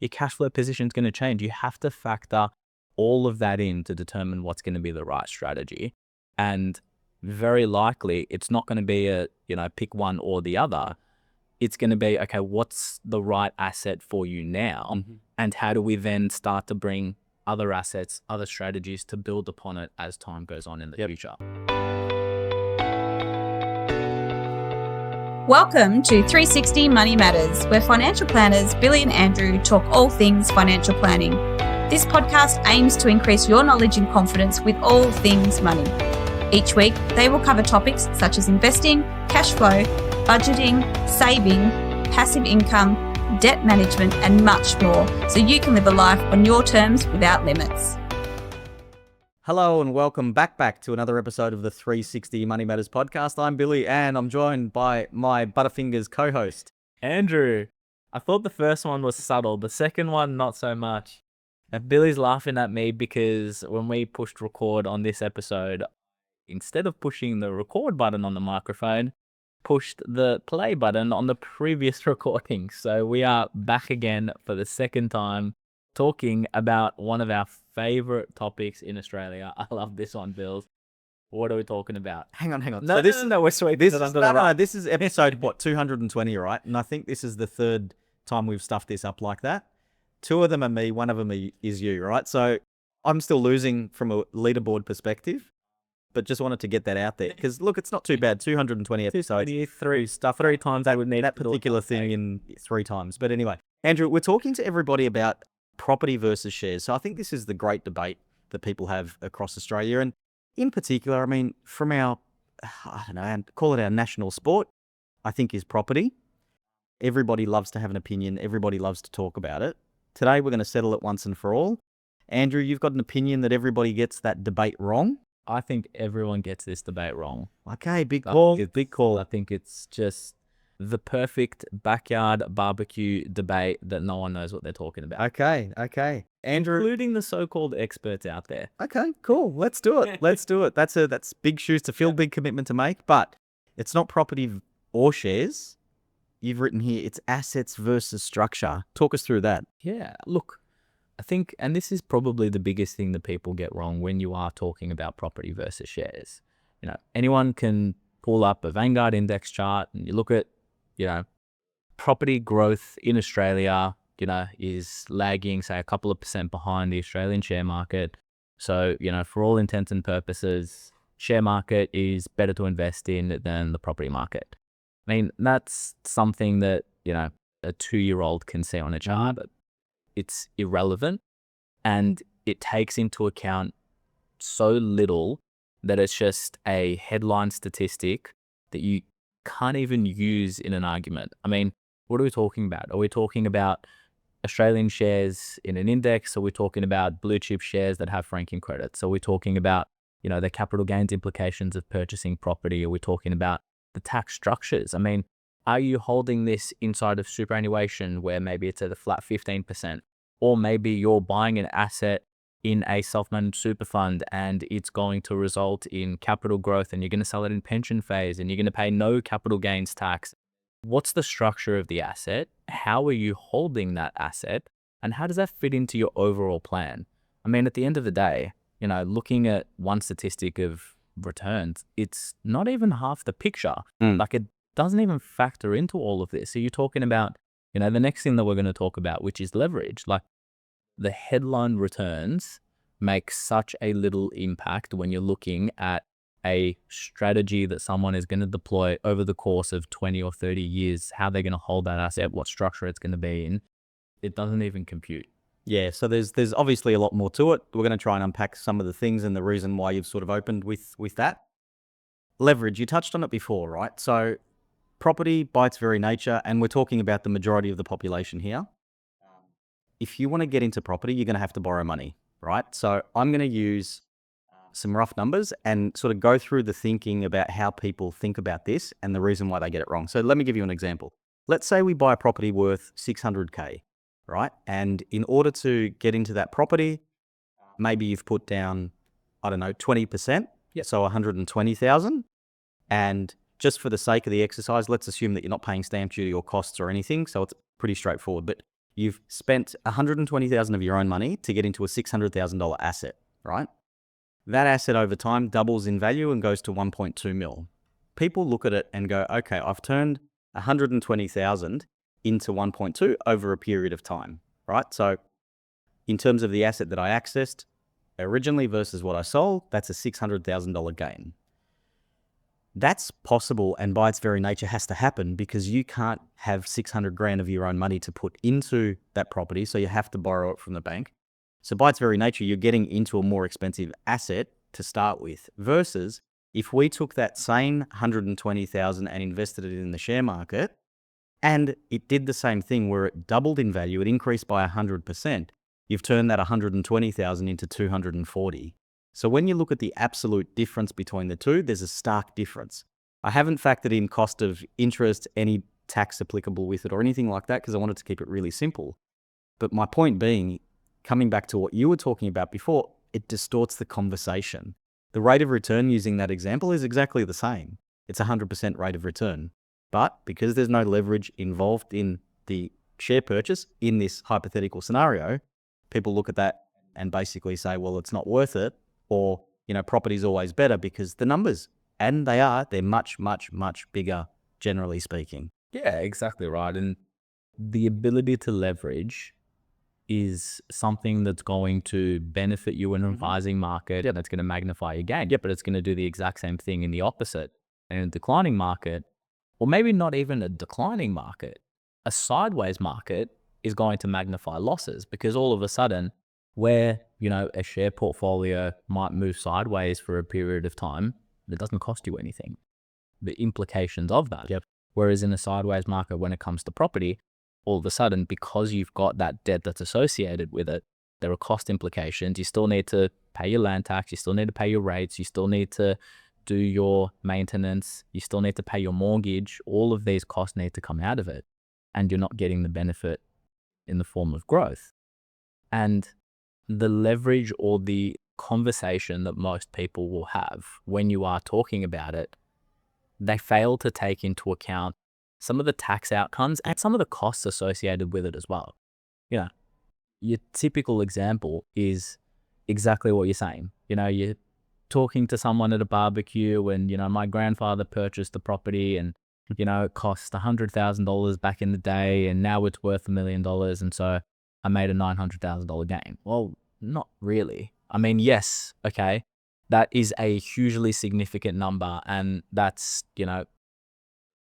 your cash flow position is going to change. You have to factor all of that in to determine what's going to be the right strategy. And very likely it's not going to be a, pick one or the other. It's going to be, okay, what's the right asset for you now? Mm-hmm. And how do we then start to bring other assets, other strategies to build upon it as time goes on in the future? Welcome to 360 Money Matters, where financial planners Billy and Andrew talk all things financial planning. This podcast aims to increase your knowledge and confidence with all things money. Each week, they will cover topics such as investing, cash flow, budgeting, saving, passive income, debt management, and much more, so you can live a life on your terms without limits. Hello and welcome back to another episode of the 360 Money Matters podcast. I'm Billy and I'm joined by my Butterfingers co-host, Andrew. I thought the first one was subtle, the second one not so much. And Billy's laughing at me because when we pushed record on this episode, instead of pushing the record button on the microphone, pushed the play button on the previous recording. So we are back again for the second time talking about one of our favorite topics in Australia. I love this one, Bills. What are we talking about? Hang on. No, we're sweet. This is episode 220, right? And I think this is the third time we've stuffed this up like that. Two of them are me, one of them is you, right? So I'm still losing from a leaderboard perspective, but just wanted to get that out there because look, it's not too bad. 220 episodes. Three times I would need that particular thing in 3 times. But anyway, Andrew, we're talking to everybody about property versus shares. So I think this is the great debate that people have across Australia. And in particular, I mean, from our, call it our national sport, I think is property. Everybody loves to have an opinion. Everybody loves to talk about it. Today, we're going to settle it once and for all. Andrew, you've got an opinion that everybody gets that debate wrong. I think everyone gets this debate wrong. Okay, big call. Big call. I think it's just the perfect backyard barbecue debate that no one knows what they're talking about. Okay. Andrew, including the so-called experts out there. Okay, cool. Let's do it. That's big shoes to fill, big commitment to make, but it's not property or shares. You've written here, it's assets versus structure. Talk us through that. Yeah, look, I think, and this is probably the biggest thing that people get wrong when you are talking about property versus shares. Anyone can pull up a Vanguard index chart and you look at, property growth in Australia, is lagging, say, a couple of % behind the Australian share market. So, for all intents and purposes, share market is better to invest in than the property market. I mean, that's something that, a 2-year-old can see on a chart, but it's irrelevant and it takes into account so little that it's just a headline statistic that you can't even use in an argument. I mean, what are we talking about? Are we talking about Australian shares in an index? Are we talking about blue chip shares that have franking credits? Are we talking about, the capital gains implications of purchasing property? Are we talking about the tax structures? I mean, are you holding this inside of superannuation where maybe it's at a flat 15%? Or maybe you're buying an asset in a self-managed super fund and it's going to result in capital growth and you're going to sell it in pension phase and you're going to pay no capital gains tax. What's the structure of the asset? How are you holding that asset? And how does that fit into your overall plan? I mean, at the end of the day, looking at one statistic of returns, it's not even half the picture. Like, it doesn't even factor into all of this. So you're talking about, the next thing that we're going to talk about, which is leverage. Like, the headline returns make such a little impact when you're looking at a strategy that someone is going to deploy over the course of 20 or 30 years, how they're going to hold that asset, what structure it's going to be in. It doesn't even compute. Yeah, so there's obviously a lot more to it. We're going to try and unpack some of the things and the reason why you've sort of opened with that. Leverage, you touched on it before, right? So property by its very nature, and we're talking about the majority of the population here. If you want to get into property, you're going to have to borrow money, right? So I'm going to use some rough numbers and sort of go through the thinking about how people think about this and the reason why they get it wrong. So let me give you an example. Let's say we buy a property worth 600K, right? And in order to get into that property, maybe you've put down, 20%. Yeah. So 120,000. And just for the sake of the exercise, let's assume that you're not paying stamp duty or costs or anything. So it's pretty straightforward. But you've spent $120,000 of your own money to get into a $600,000 asset, right? That asset over time doubles in value and goes to 1.2 mil. People look at it and go, okay, I've turned 120,000 into 1.2 over a period of time, right? So in terms of the asset that I accessed originally versus what I sold, that's a $600,000 gain. That's possible, and by its very nature has to happen, because you can't have 600 grand of your own money to put into that property, so you have to borrow it from the bank. So by its very nature, you're getting into a more expensive asset to start with, versus if we took that same 120,000 and invested it in the share market, and it did the same thing where it doubled in value, it increased by 100%, you've turned that 120,000 into 240. So when you look at the absolute difference between the two, there's a stark difference. I haven't factored in cost of interest, any tax applicable with it or anything like that, because I wanted to keep it really simple. But my point being, coming back to what you were talking about before, it distorts the conversation. The rate of return using that example is exactly the same. It's 100% rate of return. But because there's no leverage involved in the share purchase in this hypothetical scenario, people look at that and basically say, well, it's not worth it. Or, property's always better because the numbers, and they're much, much, much bigger, generally speaking. Yeah, exactly right. And the ability to leverage is something that's going to benefit you in a rising market, and it's going to magnify your gain. But it's going to do the exact same thing in the opposite. And in a declining market, or maybe not even a declining market, a sideways market is going to magnify losses, because all of a sudden, where, a share portfolio might move sideways for a period of time, it doesn't cost you anything. The implications of that. Whereas in a sideways market, when it comes to property, all of a sudden, because you've got that debt that's associated with it, there are cost implications. You still need to pay your land tax. You still need to pay your rates. You still need to do your maintenance. You still need to pay your mortgage. All of these costs need to come out of it, and you're not getting the benefit in the form of growth. And the leverage or the conversation that most people will have when you are talking about it, they fail to take into account some of the tax outcomes and some of the costs associated with it as well. Your typical example is exactly what you're saying. You're talking to someone at a barbecue and, my grandfather purchased the property and, it cost $100,000 back in the day and now it's worth $1 million. And so I made a $900,000 gain. Well, not really. I mean, yes, okay, that is a hugely significant number, and that's,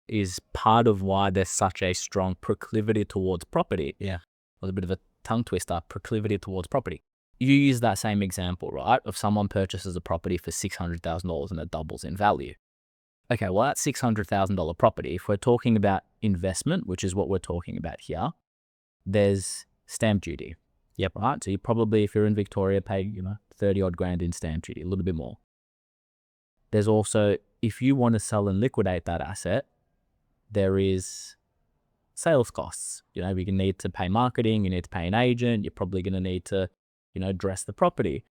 is part of why there's such a strong proclivity towards property. Yeah. It was a bit of a tongue twister, proclivity towards property. You use that same example, right, of someone purchases a property for $600,000 and it doubles in value. Okay, well, that $600,000 property, if we're talking about investment, which is what we're talking about here, there's stamp duty. Right? So you probably, if you're in Victoria, pay, 30 odd grand in stamp duty, a little bit more. There's also, if you want to sell and liquidate that asset, there is sales costs. You need to pay marketing, you need to pay an agent, you're probably going to need to, dress the property.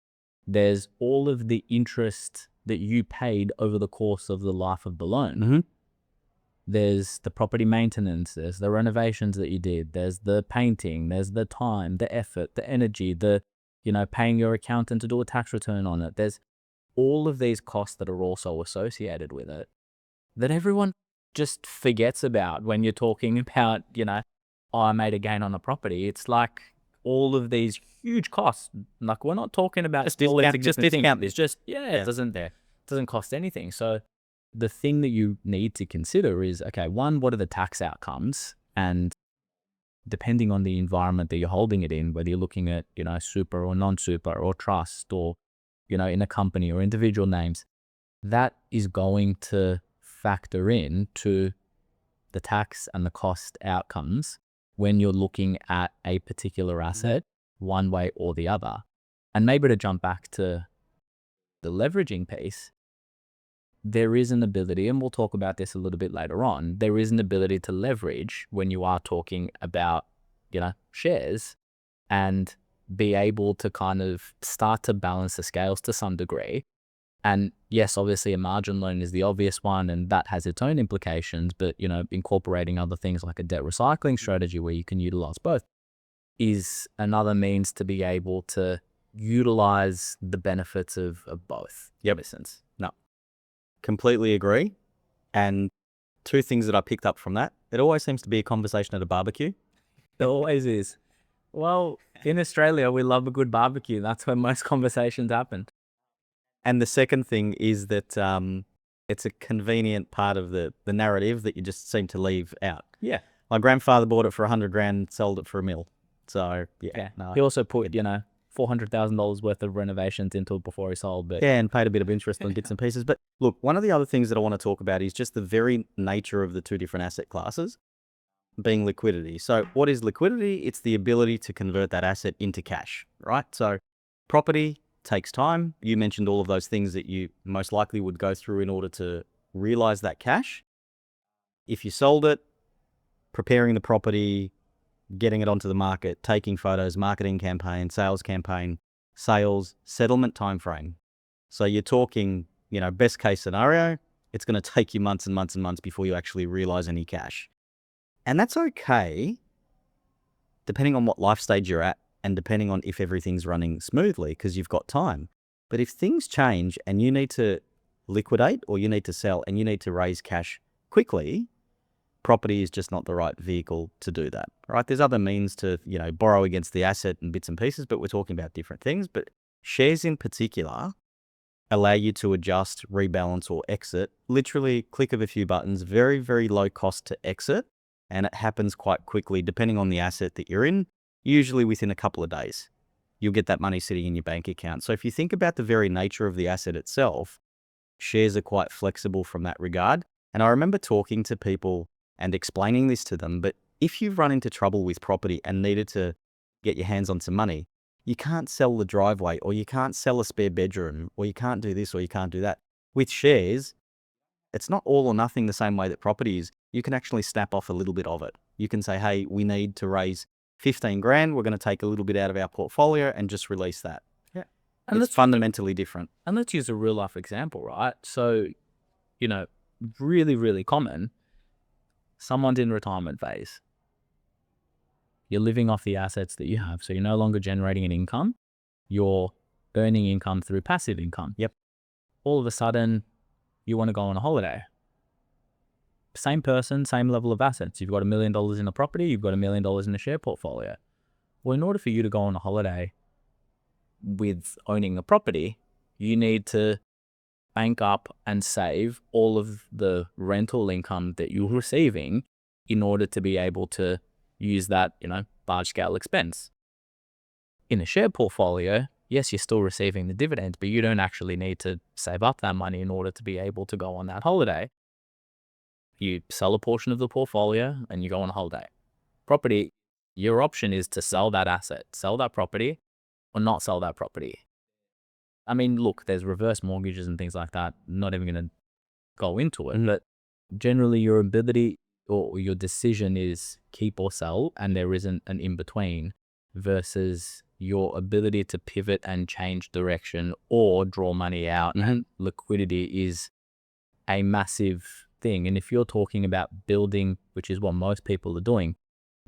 There's all of the interest that you paid over the course of the life of the loan. There's the property maintenance, there's the renovations that you did, there's the painting, there's the time, the effort, the energy, the, paying your accountant to do a tax return on it. There's all of these costs that are also associated with it that everyone just forgets about when you're talking about, oh, I made a gain on a property. It's like all of these huge costs. Like, we're not talking about just discount this. It doesn't cost anything. So the thing that you need to consider is, okay, one, what are the tax outcomes? And depending on the environment that you're holding it in, whether you're looking at, super or non-super or trust or, in a company or individual names, that is going to factor in to the tax and the cost outcomes when you're looking at a particular asset one way or the other. And maybe to jump back to the leveraging piece, there is an ability, and we'll talk about this a little bit later on, there is an ability to leverage when you are talking about, shares, and be able to kind of start to balance the scales to some degree. And yes, obviously a margin loan is the obvious one, and that has its own implications, but, incorporating other things like a debt recycling strategy where you can utilize both. is another means to be able to utilize the benefits of both. Yep. In a sense. No, completely agree. And two things that I picked up from that, it always seems to be a conversation at a barbecue. There always is. Well, in Australia, we love a good barbecue. That's where most conversations happen. And the second thing is that it's a convenient part of the narrative that you just seem to leave out. Yeah. My grandfather bought it for $100,000, sold it for $1 million. So Yeah. no. He also put, $400,000 worth of renovations into it before he sold. But Yeah, and paid a bit of interest on bits and pieces. But look, one of the other things that I want to talk about is just the very nature of the two different asset classes being liquidity. So what is liquidity? It's the ability to convert that asset into cash, right? So property takes time. You mentioned all of those things that you most likely would go through in order to realize that cash. If you sold it, preparing the property, getting it onto the market, taking photos, marketing campaign, sales campaign, sales, settlement timeframe. So you're talking, best case scenario, it's going to take you months and months and months before you actually realize any cash. And that's okay, depending on what life stage you're at and depending on if everything's running smoothly because you've got time. But if things change and you need to liquidate or you need to sell and you need to raise cash quickly, property is just not the right vehicle to do that, right? There's other means to, borrow against the asset and bits and pieces, but we're talking about different things. But shares in particular allow you to adjust, rebalance, or exit. Literally click of a few buttons, very, very low cost to exit. And it happens quite quickly, depending on the asset that you're in, usually within a couple of days. You'll get that money sitting in your bank account. So if you think about the very nature of the asset itself, shares are quite flexible from that regard. And I remember talking to people and explaining this to them, but if you've run into trouble with property and needed to get your hands on some money, you can't sell the driveway or you can't sell a spare bedroom or you can't do this or you can't do that. With shares, it's not all or nothing the same way that property is. You can actually snap off a little bit of it. You can say, hey, we need to raise 15 grand. We're going to take a little bit out of our portfolio and just release that. Yeah. And it's fundamentally different. And let's use a real life example, right? So, really, really common. Someone's in retirement phase. You're living off the assets that you have. So you're no longer generating an income. You're earning income through passive income. Yep. All of a sudden, you want to go on a holiday. Same person, same level of assets. You've got $1 million in a property. You've got $1 million in a share portfolio. Well, in order for you to go on a holiday with owning a property, you need to bank up and save all of the rental income that you're receiving in order to be able to use that, large scale expense. In a share portfolio, yes, you're still receiving the dividends, but you don't actually need to save up that money in order to be able to go on that holiday. You sell a portion of the portfolio and you go on a holiday. Property, your option is to sell that asset, sell that property, or not sell that property. I mean, look, there's reverse mortgages and things like that. Not even going to go into it, but generally your ability or your decision is keep or sell, and there isn't an in-between, versus your ability to pivot and change direction or draw money out. And liquidity is a massive thing. And if you're talking about building, which is what most people are doing,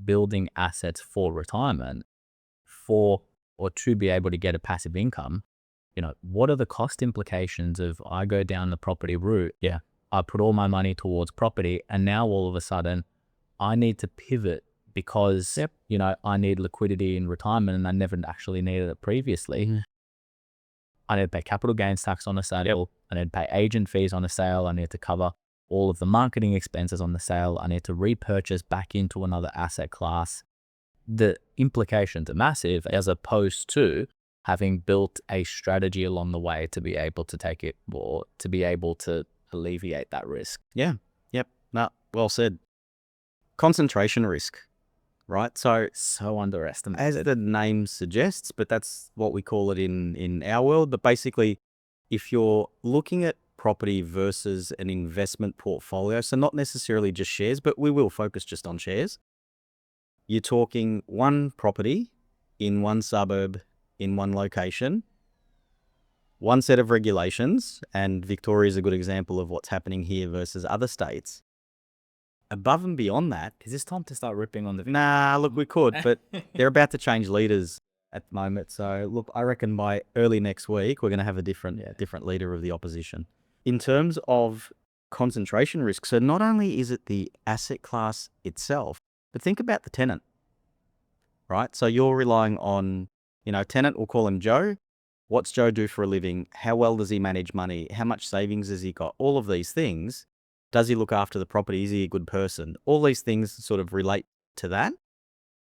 building assets for retirement, or to be able to get a passive income, what are the cost implications of I go down the property route? Yeah, I put all my money towards property, and now all of a sudden I need to pivot because, I need liquidity in retirement and I never actually needed it previously. I need to pay capital gains tax on a sale. I need to pay agent fees on a sale. I need to cover all of the marketing expenses on the sale. I need to repurchase back into another asset class. The implications are massive, as opposed to having built a strategy along the way to be able to take it, or to be able to alleviate that risk. Yeah. Yep. No, well said. Concentration risk, right? So underestimated. As the name suggests, but that's what we call it in our world. But basically, if you're looking at property versus an investment portfolio, so not necessarily just shares, but we will focus just on shares. You're talking one property in one suburb, in one location, one set of regulations, and Victoria is a good example of what's happening here versus other states. Above and beyond that, Is this time to start ripping on the nah, look, we could, but they're about to change leaders at the moment. So look, I reckon by early next week, we're going to have a different leader of the opposition. In terms of concentration risk, so not only is it the asset class itself, but think about the tenant, right? So you're relying on, tenant, we'll call him Joe. What's Joe do for a living? How well does he manage money? How much savings has he got? All of these things. Does he look after the property? Is he a good person? All these things sort of relate to that.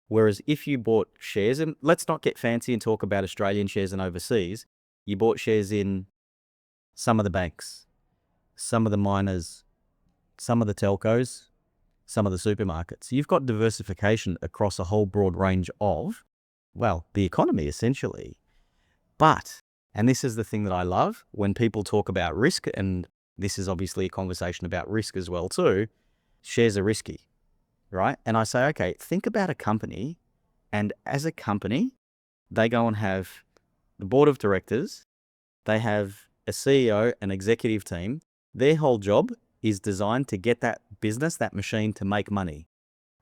Whereas if you bought shares, and let's not get fancy and talk about Australian shares and overseas, you bought shares in some of the banks, some of the miners, some of the telcos, some of the supermarkets. You've got diversification across a whole broad range of, the economy essentially. But, and this is the thing that I love, when people talk about risk, and this is obviously a conversation about risk as well too, shares are risky, right? And I say, okay, think about a company, and as a company, they go and have the board of directors, they have a CEO, an executive team. Their whole job is designed to get that business, that machine, to make money,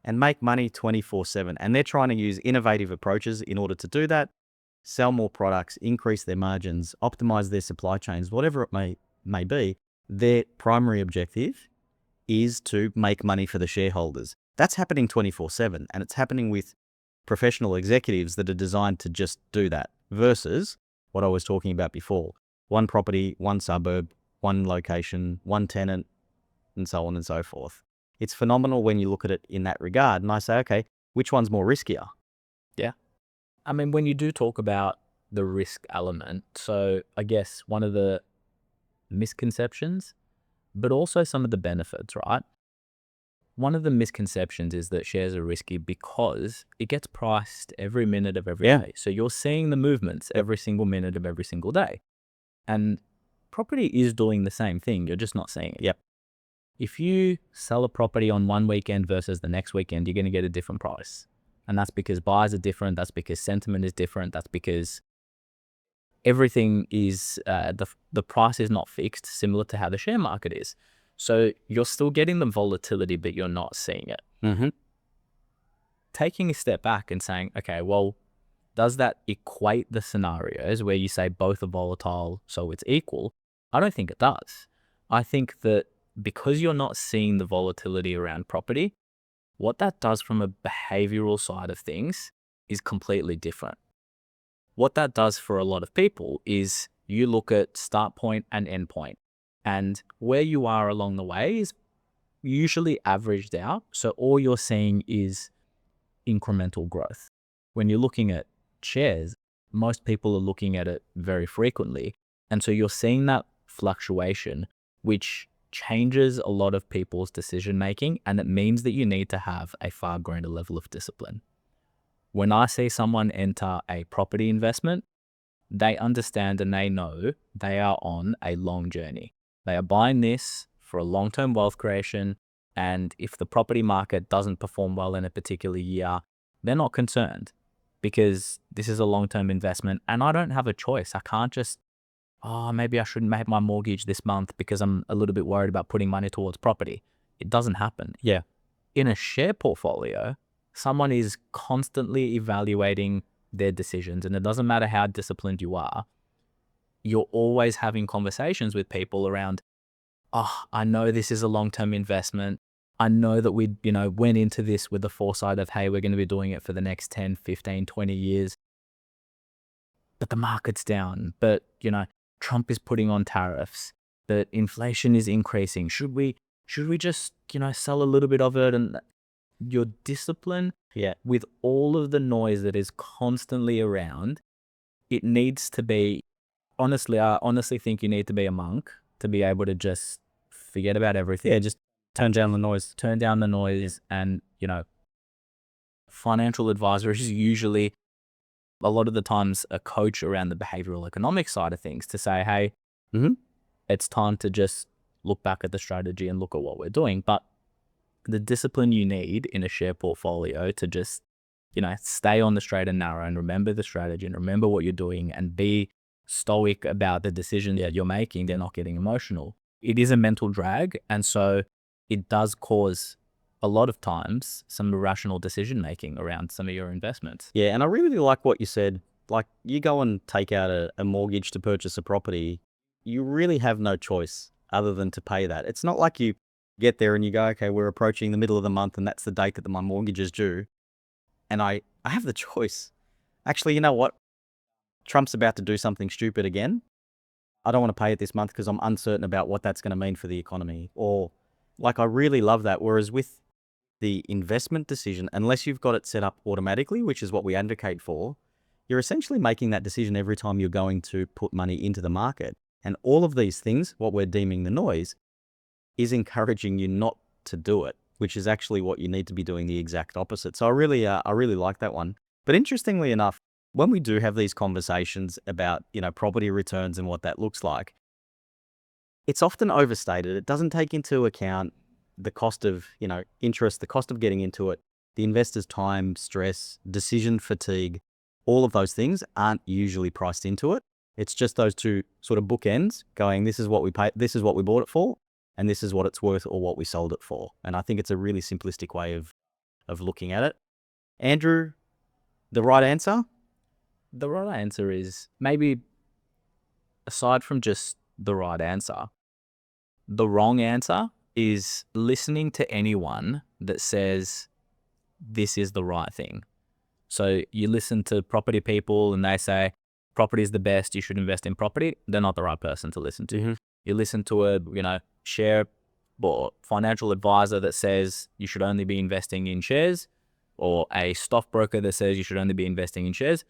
and make money 24/7. And they're trying to use innovative approaches in order to do that, sell more products, increase their margins, optimize their supply chains, whatever it may be. Their primary objective is to make money for the shareholders. That's happening 24/7, and it's happening with professional executives that are designed to just do that, versus what I was talking about before. One property, one suburb, one location, one tenant, and so on and so forth. It's phenomenal when you look at it in that regard. And I say, okay, which one's more riskier? Yeah. I mean, when you do talk about the risk element, so I guess one of the misconceptions, but also some of the benefits, right? One of the misconceptions is that shares are risky because it gets priced every minute of every day. So you're seeing the movements every single minute of every single day. And property is doing the same thing. You're just not seeing it. Yep. If you sell a property on one weekend versus the next weekend, you're going to get a different price. And that's because buyers are different. That's because sentiment is different. That's because everything is, the price is not fixed, similar to how the share market is. So you're still getting the volatility, but you're not seeing it. Mm-hmm. Taking a step back and saying, okay, well, does that equate the scenarios where you say both are volatile, so it's equal? I don't think it does. I think that because you're not seeing the volatility around property, what that does from a behavioral side of things is completely different. What that does for a lot of people is you look at start point and end point, and where you are along the way is usually averaged out. So all you're seeing is incremental growth. When you're looking at shares, most people are looking at it very frequently. And so you're seeing that fluctuation, which changes a lot of people's decision making. And it means that you need to have a far greater level of discipline. When I see someone enter a property investment, they understand and they know they are on a long journey. They are buying this for a long-term wealth creation. And if the property market doesn't perform well in a particular year, they're not concerned, because this is a long-term investment and I don't have a choice. I can't just, maybe I shouldn't make my mortgage this month because I'm a little bit worried about putting money towards property. It doesn't happen. Yeah. In a share portfolio, someone is constantly evaluating their decisions, and it doesn't matter how disciplined you are. You're always having conversations with people around, I know this is a long-term investment. I know that we, went into this with the foresight of, hey, we're going to be doing it for the next 10, 15, 20 years. But the market's down. But, Trump is putting on tariffs. That inflation is increasing. Should we just, sell a little bit of it? And your discipline, with all of the noise that is constantly around, it needs to be, I honestly think you need to be a monk to be able to just forget about everything. Yeah, just turn down the noise. And, financial advisor is usually a lot of the times a coach around the behavioral economic side of things to say, hey, it's time to just look back at the strategy and look at what we're doing. But the discipline you need in a share portfolio to just, stay on the straight and narrow and remember the strategy and remember what you're doing and be stoic about the decisions that you're making. They're not getting emotional. It is a mental drag. And so it does cause a lot of times some irrational decision making around some of your investments. Yeah, and I really like what you said. Like, you go and take out a mortgage to purchase a property, you really have no choice other than to pay that. It's not like you get there and you go, okay, we're approaching the middle of the month and that's the date that my mortgage is due. And I have the choice. Actually, you know what? Trump's about to do something stupid again. I don't want to pay it this month because I'm uncertain about what that's going to mean for the economy. Or, like, I really love that. Whereas with the investment decision, unless you've got it set up automatically, which is what we advocate for, you're essentially making that decision every time you're going to put money into the market. And all of these things, what we're deeming the noise, is encouraging you not to do it, which is actually what you need to be doing the exact opposite. So I really like that one. But interestingly enough, when we do have these conversations about, property returns and what that looks like, it's often overstated. It doesn't take into account the cost of, interest, the cost of getting into it, the investor's time, stress, decision fatigue. All of those things aren't usually priced into it. It's just those two sort of bookends going, this is what we paid, this is what we bought it for, and this is what it's worth or what we sold it for. And I think it's a really simplistic way of looking at it. Andrew, the right answer? The right answer is, maybe aside from just the right answer, the wrong answer is listening to anyone that says this is the right thing. So you listen to property people and they say property is the best, you should invest in property. They're not the right person to listen to. Mm-hmm. You listen to a share or financial advisor that says you should only be investing in shares, or a stockbroker that says you should only be investing in shares.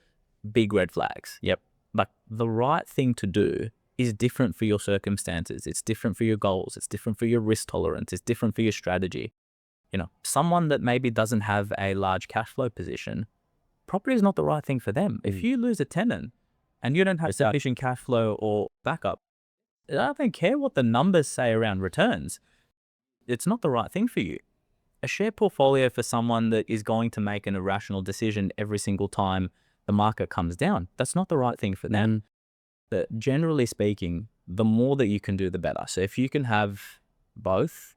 Big red flags. Yep. But the right thing to do is different for your circumstances. It's different for your goals. It's different for your risk tolerance. It's different for your strategy. Someone that maybe doesn't have a large cash flow position, property is not the right thing for them. If you lose a tenant and you don't have sufficient cash flow or backup, I don't care what the numbers say around returns. It's not the right thing for you. A share portfolio for someone that is going to make an irrational decision every single time the market comes down, that's not the right thing for them. But generally speaking, the more that you can do, the better. So if you can have both,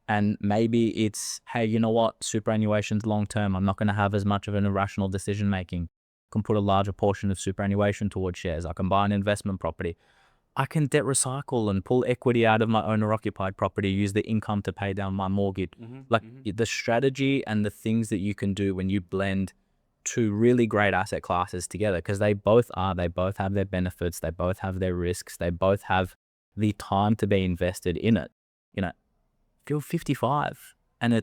and maybe it's, hey, you know what, superannuation's long term, I'm not going to have as much of an irrational decision making. I can put a larger portion of superannuation towards shares. I can buy an investment property. I can debt recycle and pull equity out of my owner-occupied property, use the income to pay down my mortgage. The strategy and the things that you can do when you blend two really great asset classes together, because they both have their benefits, they both have their risks, they both have the time to be invested in it. If you're 55 and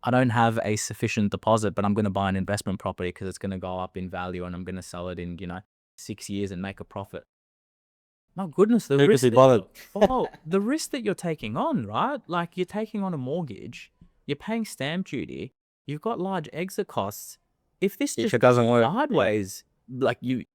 I don't have a sufficient deposit, but I'm going to buy an investment property because it's going to go up in value and I'm going to sell it in 6 years and make a profit. My goodness, the risk that you're taking on, right? Like, you're taking on a mortgage, you're paying stamp duty, you've got large exit costs. If this just doesn't work sideways, like, you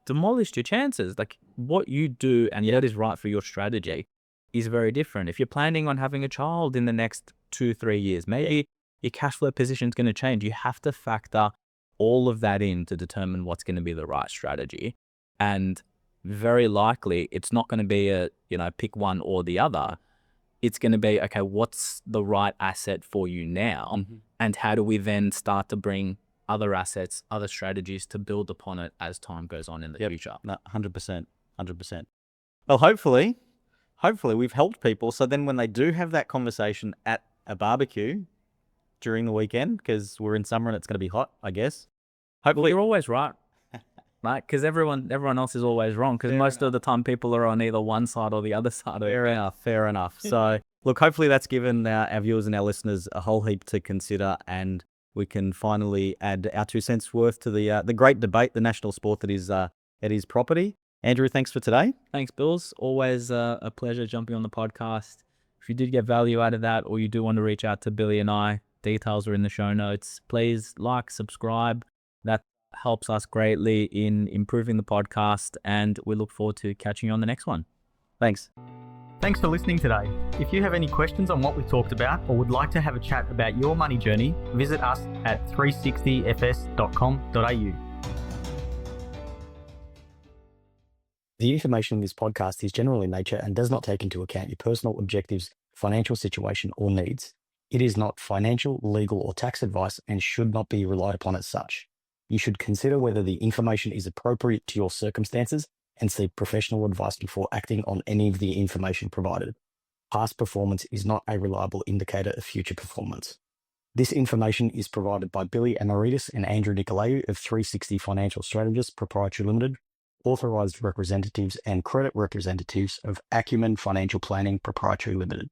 demolished your chances. Like, what you do and what is right for your strategy is very different. If you're planning on having a child in the next 2-3 years, maybe your cash flow position is going to change. You have to factor all of that in to determine what's going to be the right strategy. And very likely it's not going to be a, pick one or the other. It's going to be, okay, what's the right asset for you now? Mm-hmm. And how do we then start to bring other assets, other strategies to build upon it as time goes on in the future? No, 100%. Well, hopefully we've helped people. So then when they do have that conversation at a barbecue during the weekend, because we're in summer and it's going to be hot, I guess. Hopefully, you're always right. Right? Because everyone else is always wrong. Because most of the time people are on either one side or the other side. Fair enough. So look, hopefully that's given our viewers and our listeners a whole heap to consider, and we can finally add our 2 cents worth to the great debate, the national sport that is property. Andrew, thanks for today. Thanks, Bills. Always a pleasure jumping on the podcast. If you did get value out of that, or you do want to reach out to Billy and I, details are in the show notes. Please like, subscribe. That helps us greatly in improving the podcast, and we look forward to catching you on the next one. Thanks. Thanks for listening today. If you have any questions on what we talked about or would like to have a chat about your money journey, visit us at 360fs.com.au. The information in this podcast is general in nature and does not take into account your personal objectives, financial situation, or needs. It is not financial, legal, or tax advice and should not be relied upon as such. You should consider whether the information is appropriate to your circumstances and seek professional advice before acting on any of the information provided. Past performance is not a reliable indicator of future performance. This information is provided by Billy Amaritis and Andrew Nicolaou of 360 Financial Strategists Proprietary Limited, authorised representatives and credit representatives of Acumen Financial Planning Proprietary Limited.